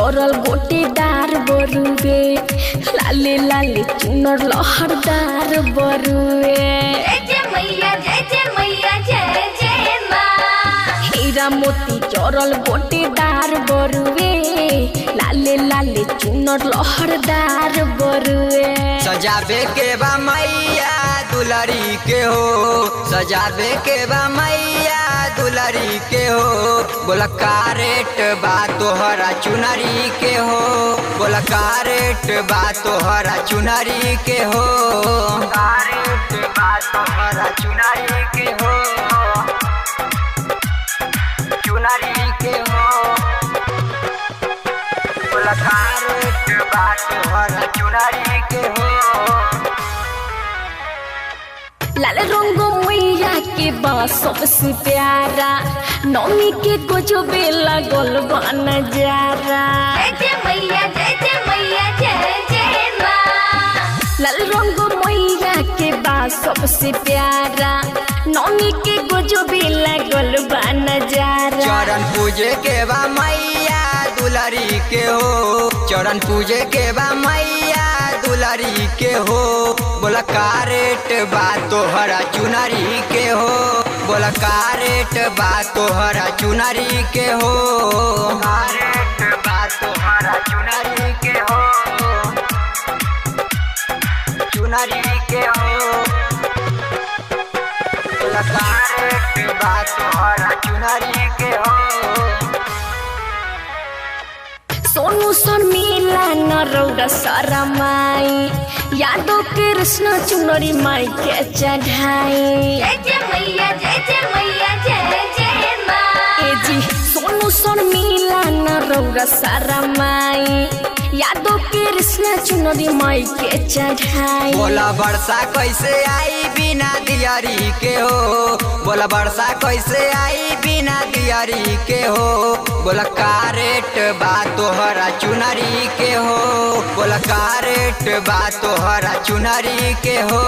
चरल गोटेदार बरुवे लाले लाले चुनर लहरदार बरुवे। जय जय मैया जय जय मैया जय जय माँ। हीरा मोती चरल गोटेदार बरुवे लाले लाले चुनर लहरदार बरुवे। सजावे के बा मैया दुलारी के हो, सजावे के बा मैया दुलारी के हो। बोला का रेट बा तोहरा चुनरी के हो, बोला का रेट बा तोहरा चुनरी के हो, का रेट बा तोहरा चुनरी के हो, चुनरी के हो। बोला का रेट बा तोहरा चुनरी के हो। लाल रंग मैया के बा सबसे प्यारा नौमी के गजबे लागल बा नजारा। जय जय मैया जय जय माँ। लाल रंग मैया के बा सबसे प्यारा नौमी के गजबे लागल बा नजारा। चरण पूजे के बा मैया दुलारी के हो, चरण पूजे के बा मैया दुलारी के हो। बोला का रेट बा तोहरा चुनरी के हो, बोला का रेट बा तोहरा चुनरी के हो, का रेट बा तोहरा चुनरी के हो, चुनरी के हो। बोला का रेट बा तोहरा चुनरी के हो। सोनू शर्मिला नरौरा शरमाई यादव कृष्ण चुनरी माई के चढ़ाई। जय जय मैया जय जय माँ। ए जी सोनू शर्मिला नरौरा शरमाई यादव कृष्ण चुनरी माई के चढ़ाई। बोला वर्षा कैसे आई बिना दियारी के हो, बोला वर्षा कैसे आई बिना दियारी के हो। बोला का रेट बा तोहरा चुनरी के हो, बोला का रेट बा तोहरा चुनरी के हो।